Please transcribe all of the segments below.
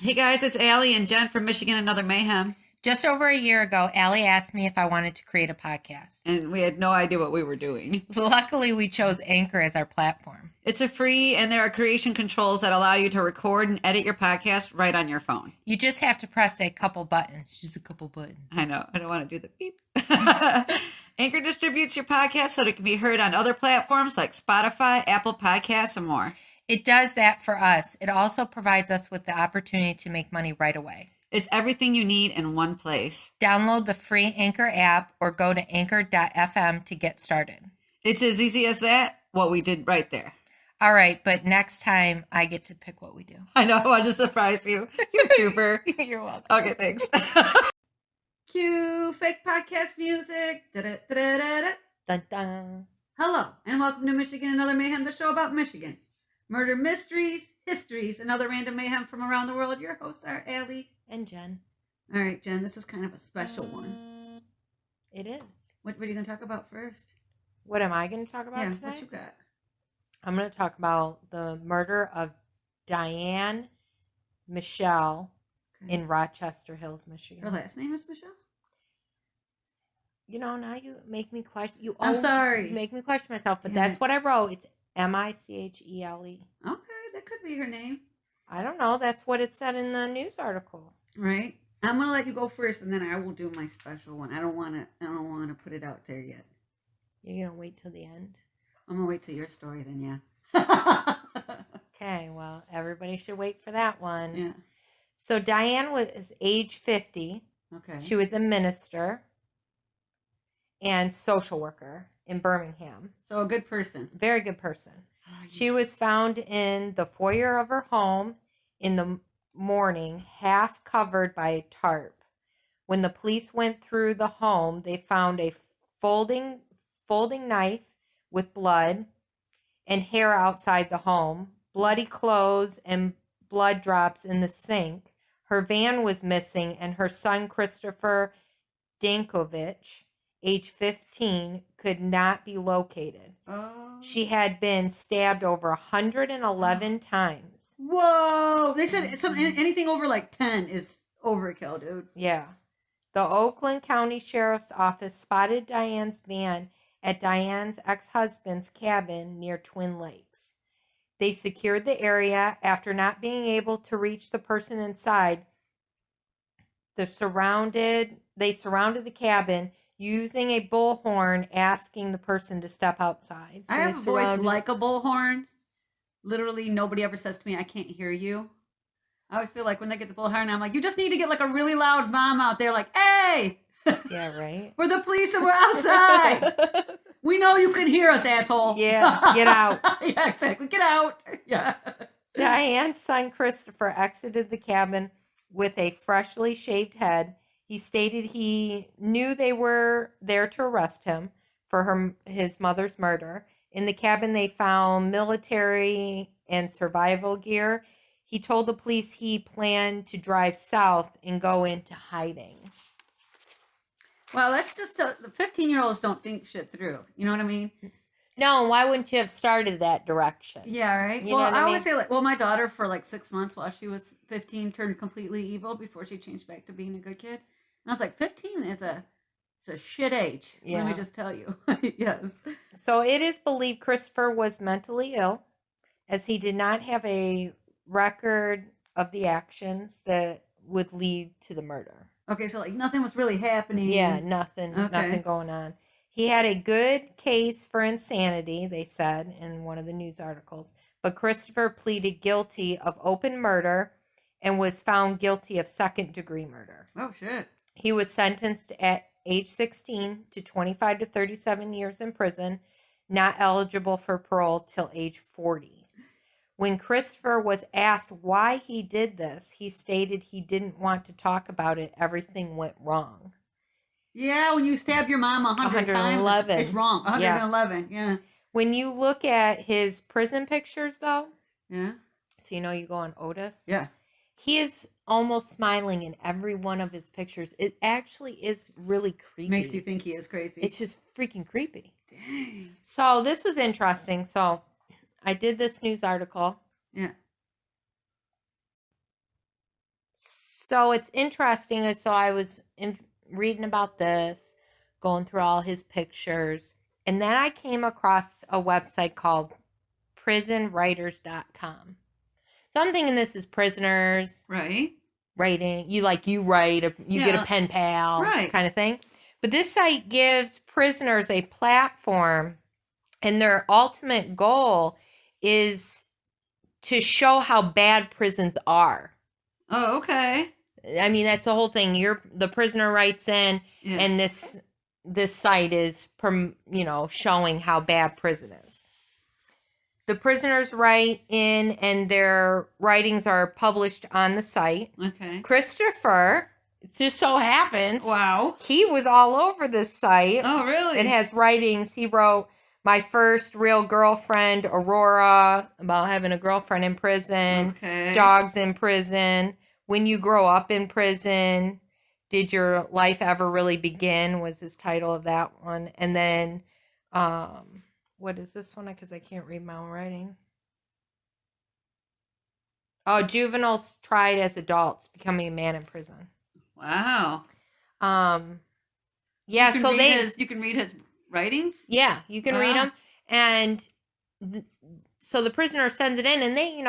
Hey guys, it's Allie and Jen from Michigan and Other Mayhem. Just over a year ago, Allie asked me if I wanted to create a podcast. And we had no idea what we were doing. Luckily, we chose Anchor as our platform. It's a free, and there are creation controls that allow you to record and edit your podcast right on your phone. You just have to press a couple buttons. Just a couple buttons. I know. I don't want to do the beep. Anchor distributes your podcast so that it can be heard on other platforms like Spotify, Apple Podcasts, and more. It does that for us. It also provides us with the opportunity to make money right away. It's everything you need in one place. Download the free Anchor app or go to anchor.fm to get started. It's as easy as that, what we did right there. All right, but next time I get to pick what we do. I know, I wanted to surprise you. You trooper. You're welcome. Okay, thanks. Cue fake podcast music. Da-da-da-da-da. Dun, dun. Hello, and welcome to Michigan and Other Mayhem, the show about Michigan. Murder mysteries, histories, and other random mayhem from around the world. Your hosts are Allie and Jen. All right, Jen, this is kind of a special one. It is. What are you going to talk about first? What am I going to talk about yeah, tonight? What you got? I'm going to talk about the murder of Diane Michele in Rochester Hills, Michigan. Her last name is Michelle? You know, now you make me question. I'm sorry. You make me question myself, but that's what I wrote. It's Michele. Okay, that could be her name. I don't know. That's what it said in the news article. Right. I'm gonna let you go first, and then I will do my special one. I don't want to put it out there yet. You're gonna wait till the end. I'm gonna wait till your story, then. Yeah. Okay. Well, everybody should wait for that one. Yeah. So Diane was age 50. Okay. She was a minister and social worker in Birmingham. So a good person. Very good person. She was found in the foyer of her home in the morning, half covered by a tarp. When the police went through the home, they found a folding knife with blood and hair outside the home, bloody clothes and blood drops in the sink. Her van was missing, and her son Christopher Dankovich, age 15, could not be located. Oh. She had been stabbed over 111 times. Whoa! They said anything over like 10 is overkill, dude. Yeah. The Oakland County Sheriff's Office spotted Diane's van at Diane's ex-husband's cabin near Twin Lakes. They secured the area after not being able to reach the person inside. They surrounded the cabin using a bullhorn, asking the person to step outside. So I have a voice like a bullhorn. Literally, nobody ever says to me, I can't hear you. I always feel like when they get the bullhorn, I'm like, you just need to get like a really loud mom out there like, hey! Yeah, right? We're the police and we're outside. We know you can hear us, asshole. Yeah, get out. Yeah, exactly. Get out. Yeah. Diane's son, Christopher, exited the cabin with a freshly shaved head. He stated he knew they were there to arrest him for his mother's murder. In the cabin, they found military and survival gear. He told the police he planned to drive south and go into hiding. Well, that's just the 15-year-olds don't think shit through. You know what I mean? No, why wouldn't you have started that direction? Yeah, right. You know what I mean? always say my daughter for like 6 months while she was 15 turned completely evil before she changed back to being a good kid. And I was like, 15 is a shit age. Yeah. Let me just tell you. Yes. So it is believed Christopher was mentally ill, as he did not have a record of the actions that would lead to the murder. Okay, so like nothing was really happening. Yeah, nothing going on. He had a good case for insanity, they said in one of the news articles, but Christopher pleaded guilty of open murder and was found guilty of second-degree murder. Oh, shit. He was sentenced at age 16 to 25 to 37 years in prison, not eligible for parole till age 40. When Christopher was asked why he did this, he stated he didn't want to talk about it. Everything went wrong. Yeah, when you stab your mom 100 times, it's wrong. 111, yeah. When you look at his prison pictures, though, yeah. So you go on Otis? Yeah. He is almost smiling in every one of his pictures. It actually is really creepy. Makes you think he is crazy. It's just freaking creepy. Dang. So this was interesting. So I did this news article. Yeah. So it's interesting. And so I was reading about this, going through all his pictures. And then I came across a website called prisonwriters.com. So I'm thinking this is prisoners. Right. Writing. You write, you get a pen pal. Right. Kind of thing. But this site gives prisoners a platform, and their ultimate goal is to show how bad prisons are. Oh, okay. I mean, that's the whole thing. The prisoner writes in, and this site is, showing how bad prison is. The prisoners write in, and their writings are published on the site. Okay. Christopher, it just so happens, wow, he was all over this site. Oh, really? It has writings. He wrote My First Real Girlfriend, Aurora, about having a girlfriend in prison. Okay. Dogs in prison. When You Grow Up in Prison. Did Your Life Ever Really Begin was his title of that one. And then, what is this one? Because I can't read my own writing. Oh, Juveniles Tried as Adults, Becoming a Man in Prison. Wow. Yeah, so you can read his writings? Yeah, you can read them. And so the prisoner sends it in, and they,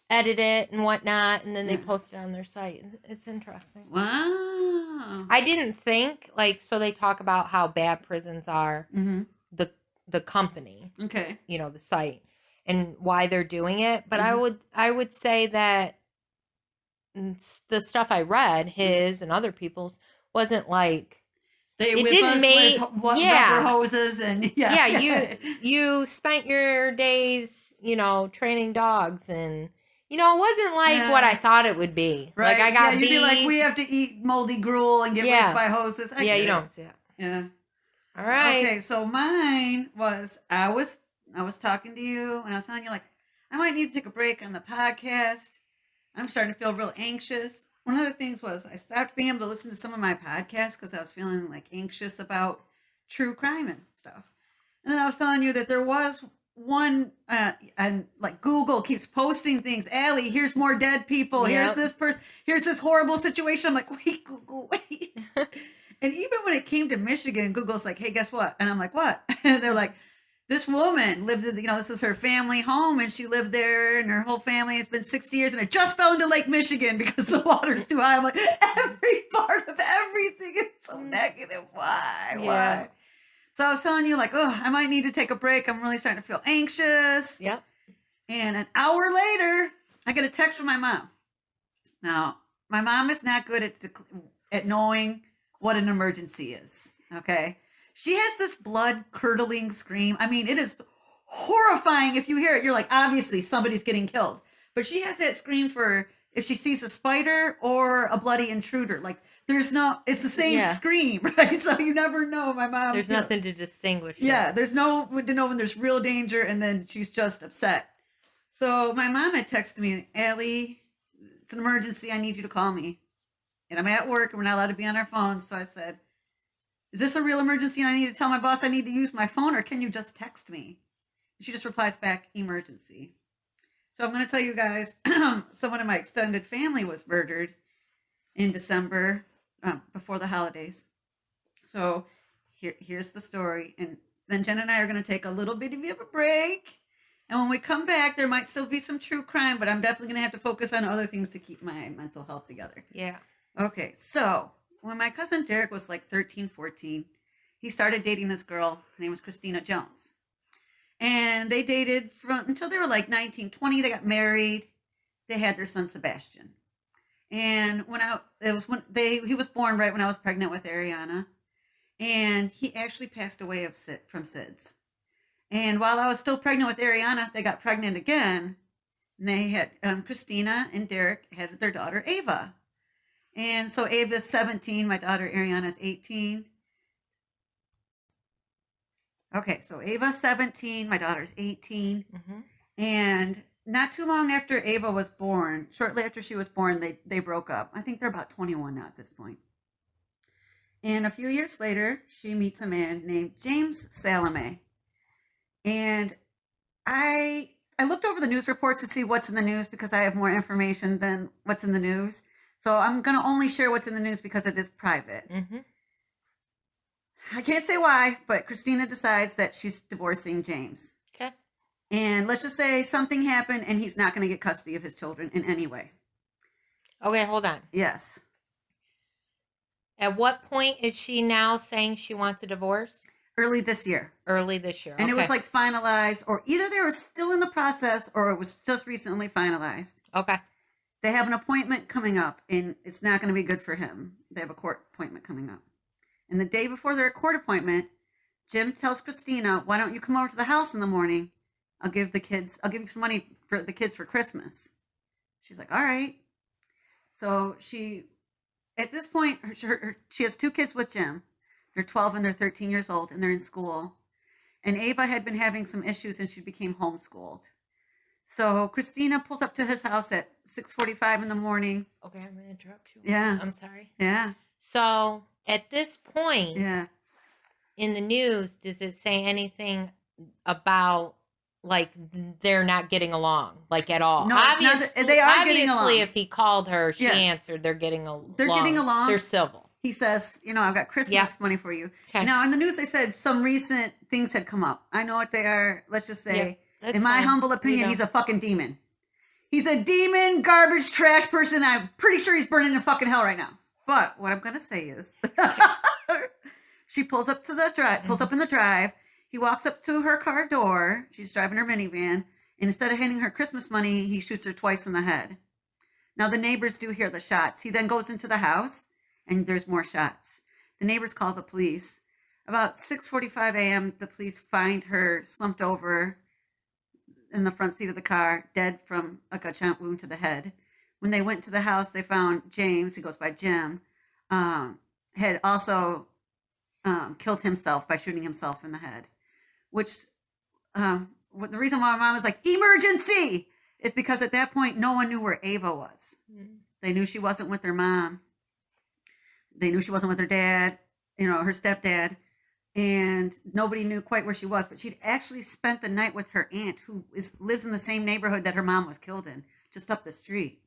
edit it and whatnot, and then they post it on their site. It's interesting. Wow. I didn't think, so they talk about how bad prisons are, the company, okay, the site, and why they're doing it. But I would say that the stuff I read, his and other people's, wasn't like they whip us with rubber hoses and you spent your days training dogs, and it wasn't like what I thought it would be. Right. Like I got you'd be like, we have to eat moldy gruel and get whipped by hoses. You don't see that. Yeah. All right. Okay, so mine was I was talking to you and I was telling you, like, I might need to take a break on the podcast. I'm starting to feel real anxious. One of the things was I stopped being able to listen to some of my podcasts because I was feeling like anxious about true crime and stuff. And then I was telling you that there was one, and like Google keeps posting things. Allie, here's more dead people. Yep. Here's this person. Here's this horrible situation. I'm like, wait, Google, wait. And even when it came to Michigan, Google's like, hey, guess what? And I'm like, what? And they're like, this woman lived in, this is her family home, and she lived there, and her whole family, it's been 6 years, and it just fell into Lake Michigan because the water's too high. I'm like, every part of everything is so negative. Why? So I was telling you, like, I might need to take a break. I'm really starting to feel anxious. Yep. And an hour later, I get a text from my mom. Now, my mom is not good at knowing what an emergency is, okay? She has this blood-curdling scream. I mean, it is horrifying. If you hear it, you're like, obviously, somebody's getting killed. But she has that scream for if she sees a spider or a bloody intruder. Like, it's the same scream, right? So you never know. My mom. There's nothing to distinguish. Yeah, there's no way to know when there's real danger, and then she's just upset. So my mom had texted me, Allie, it's an emergency. I need you to call me. And I'm at work, and we're not allowed to be on our phones. So I said, is this a real emergency and I need to tell my boss I need to use my phone, or can you just text me? And she just replies back, emergency. So I'm going to tell you guys, someone in my extended family was murdered in December, before the holidays. So here's the story. And then Jen and I are going to take a little bit of a break. And when we come back, there might still be some true crime, but I'm definitely going to have to focus on other things to keep my mental health together. Yeah. Okay, so when my cousin Derek was like 13, 14, he started dating this girl. Her name was Christina Jones. And they dated until they were like 19, 20. They got married. They had their son Sebastian. And he was born right when I was pregnant with Ariana. And he actually passed away from SIDS. And while I was still pregnant with Ariana, they got pregnant again. And they had Christina and Derek had their daughter Ava. And so Ava's 17, my daughter Ariana's 18. Okay, so Ava's 17, my daughter's 18. Mm-hmm. And not too long after Ava was born, shortly after she was born, they broke up. I think they're about 21 now at this point. And a few years later, she meets a man named James Salamey. And I I looked over the news reports to see what's in the news because I have more information than what's in the news. So I'm going to only share what's in the news because it is private. Mm-hmm. I can't say why, but Christina decides that she's divorcing James. Okay. And let's just say something happened and he's not going to get custody of his children in any way. Okay, hold on. Yes. At what point is she now saying she wants a divorce? Early this year. Early this year. And okay. it was like finalized, or either they were still in the process or it was just recently finalized. Okay. They have an appointment coming up and it's not going to be good for him. They have a court appointment coming up. And the day before their court appointment, Jim tells Christina, why don't you come over to the house in the morning? I'll give you some money for the kids for Christmas. She's like, all right. So at this point, she has 2 kids with Jim. They're 12 and they're 13 years old and they're in school. And Ava had been having some issues and she became homeschooled. So Christina pulls up to his house at 6:45 in the morning. Okay, I'm going to interrupt you. Yeah. I'm sorry. Yeah. So at this point Yeah. in the news, does it say anything about like they're not getting along like at all? No, obviously, they are getting along. Obviously, if he called her, she Yeah. answered. They're getting along. They're getting along. They're civil. He says, I've got Christmas Yeah. money for you. Okay. Now, in the news, they said some recent things had come up. I know what they are. Let's just say, Yeah, in my fine. humble opinion, You know. he's a fucking demon. He's a demon, garbage, trash person. I'm pretty sure he's burning in fucking hell right now. But what I'm going to say is, she pulls up in the drive. He walks up to her car door. She's driving her minivan. And instead of handing her Christmas money, he shoots her twice in the head. Now, the neighbors do hear the shots. He then goes into the house, and there's more shots. The neighbors call the police. About 6:45 a.m., the police find her slumped over in the front seat of the car, dead from a gunshot wound to the head. When they went to the house, they found James, he goes by Jim, had also killed himself by shooting himself in the head. Which, the reason why my mom was like, emergency, is because at that point, no one knew where Ava was. Mm. They knew she wasn't with their mom. They knew she wasn't with her dad, her stepdad. And nobody knew quite where she was. But she'd actually spent the night with her aunt, who lives in the same neighborhood that her mom was killed in, just up the street.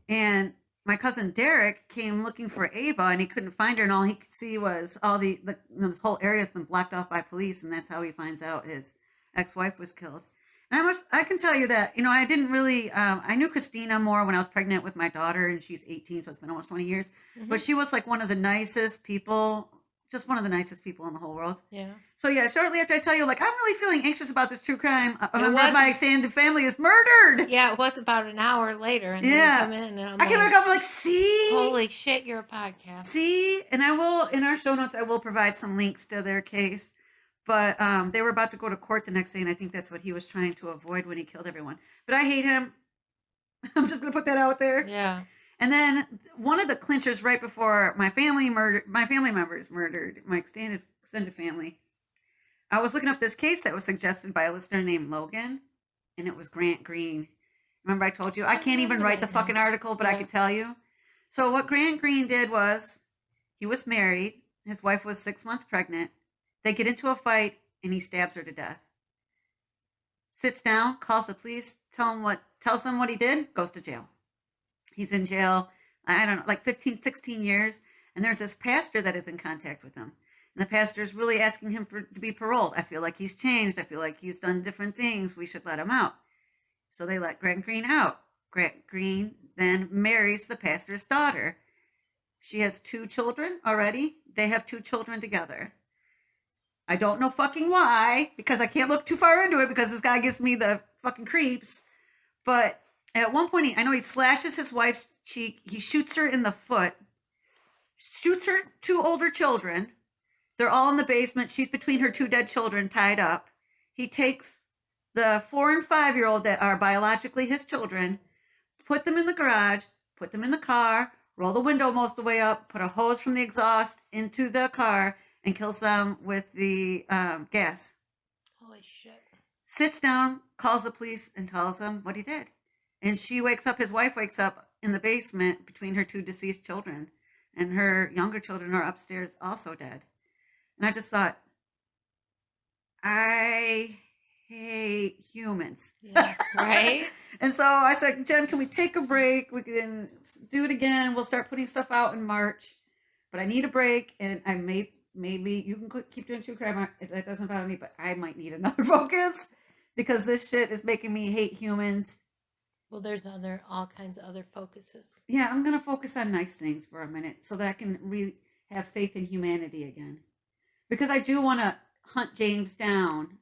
And my cousin Derek came looking for Ava, and he couldn't find her. And all he could see was all this whole area has been blocked off by police. And that's how he finds out his ex-wife was killed. And I can tell you that, I didn't really, I knew Christina more when I was pregnant with my daughter, and she's 18, so it's been almost 20 years. Mm-hmm. But she was like one of the nicest people, just one of the nicest people in the whole world. Yeah. So yeah, shortly after I tell you, I'm really feeling anxious about this true crime. A member was- of my extended family is murdered. Yeah, it was about an hour later, and then Yeah. you come in, and I'm I came like, back up like, see? holy shit, you're a podcast. See? And I will, in our show notes, I will provide some links to their case. But they were about to go to court the next day, and I think that's what he was trying to avoid when he killed everyone. But I hate him. I'm just going to put that out there. Yeah. And then one of the clinchers right before my family members murdered, my extended family, I was looking up this case that was suggested by a listener named Logan, and it was Grant Green. Remember I told you? I can't even write the fucking article, but I could tell you. So what Grant Green did was, he was married. His wife was 6 months pregnant. They get into a fight, and he stabs her to death. Sits down, calls the police, tells them what he did, goes to jail. He's in jail, I don't know, like 15, 16 years. And there's this pastor that is in contact with him. And the pastor is really asking him to be paroled. I feel like he's changed. I feel like he's done different things. We should let him out. So they let Grant Green out. Grant Green then marries the pastor's daughter. She has 2 children already. They have 2 children together. I don't know fucking why, because I can't look too far into it because this guy gives me the fucking creeps. But at one point, I know he slashes his wife's cheek. He shoots her in the foot, shoots her 2 older children. They're all in the basement. She's between her 2 dead children tied up. He takes the 4 and 5-year-old that are biologically his children, put them in the garage, put them in the car, roll the window most of the way up, put a hose from the exhaust into the car, and kills them with the gas. Holy shit. Sits down, calls the police, and tells them what he did. And his wife wakes up in the basement between her 2 deceased children. And her younger children are upstairs also dead. And I just thought, I hate humans. Yeah, right? And so I said, Jen, can we take a break? We can do it again. We'll start putting stuff out in March. But I need a break, and I maybe you can keep doing true crime. That doesn't bother me, but I might need another focus because this shit is making me hate humans. Well, there's all kinds of other focuses. Yeah, I'm gonna focus on nice things for a minute so that I can have faith in humanity again. Because I do want to hunt James down,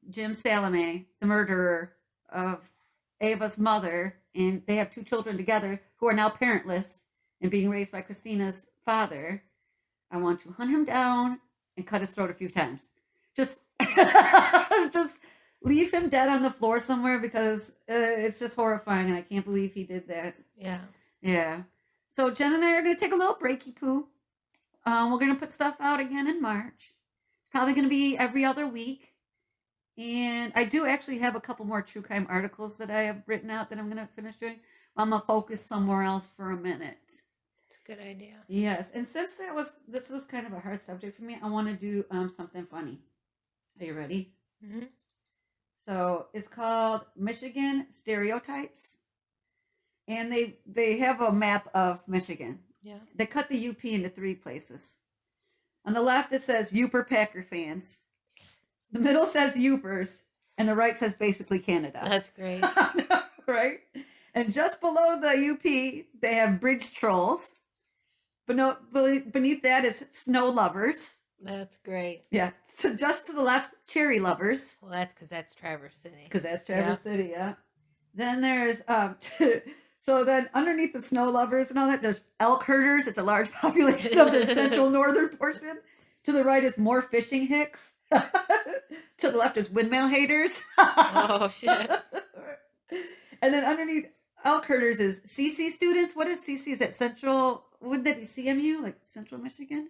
Jim Salamey, the murderer of Ava's mother, and they have 2 children together who are now parentless and being raised by Christina's father. I want to hunt him down and cut his throat a few times. Just leave him dead on the floor somewhere because it's just horrifying, and I can't believe he did that. Yeah. Yeah. So Jen and I are going to take a little breaky poo. We're going to put stuff out again in March. It's probably going to be every other week. And I do actually have a couple more true crime articles that I have written out that I'm going to finish doing. I'm going to focus somewhere else for a minute. It's a good idea. Yes. And since this was kind of a hard subject for me, I want to do something funny. Are you ready? Mm-hmm. So it's called Michigan Stereotypes. And they have a map of Michigan. Yeah. They cut the UP into 3 places. On the left, it says Uper Packer fans. The middle says Upers. And the right says basically Canada. That's great. Right? And just below the UP, they have Bridge Trolls. Beneath that is Snow Lovers. That's great. Yeah. So just to the left, Cherry Lovers. Well, that's because that's Traverse City. Because that's Traverse City, yeah. Then there's so then underneath the Snow Lovers and all that, there's Elk Herders. It's a large population of the central northern portion. To the right is more Fishing Hicks. To the left is Windmill Haters. Oh shit. And then underneath Elk Herders is CC students. What is CC? Is that Central? Wouldn't that be CMU, like Central Michigan?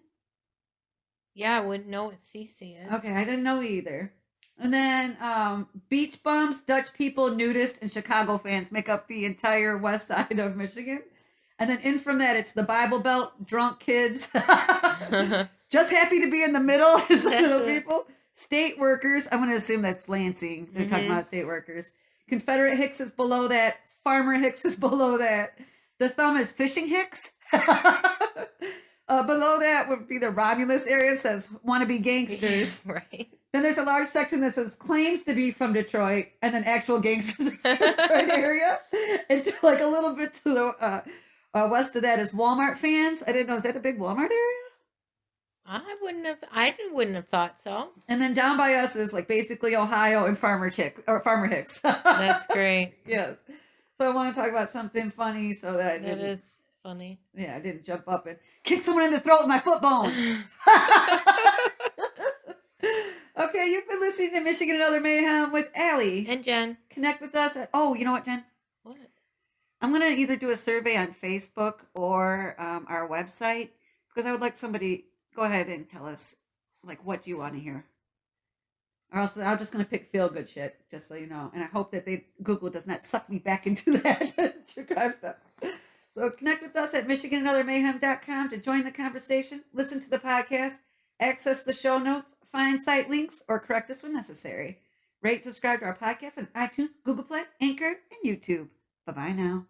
Yeah, I wouldn't know what CC is. Okay, I didn't know either. And then beach bums, Dutch people, nudists, and Chicago fans make up the entire west side of Michigan. And then in from that, it's the Bible Belt, drunk kids. Just happy to be in the middle is the middle people. State workers, I'm going to assume that's Lansing. They're talking about state workers. Confederate Hicks is below that. Farmer Hicks is below that. The thumb is Fishing Hicks. Below that would be the Romulus area. It says wannabe gangsters. Right. Then there's a large section that says claims to be from Detroit, and then actual gangsters in the Detroit area. And to, like a little bit to the west of that is Walmart fans. I didn't know, is that a big Walmart area? I wouldn't have thought so. And then down by us is like basically Ohio and Farmer Hicks. That's great. Yes. So I want to talk about something funny so that I didn't. That is funny. Yeah, I didn't jump up and kick someone in the throat with my foot bones. Okay, you've been listening to Michigan and Other Mayhem with Allie. And Jen. Connect with us at, you know what, Jen? What? I'm going to either do a survey on Facebook or our website because I would like somebody, go ahead and tell us, like, what do you want to hear? Or else I'm just going to pick feel-good shit, just so you know. And I hope that Google does not suck me back into that true crime stuff. So connect with us at MichiganandOtherMayhem.com to join the conversation, listen to the podcast, access the show notes, find site links, or correct us when necessary. Rate, subscribe to our podcast on iTunes, Google Play, Anchor, and YouTube. Bye-bye now.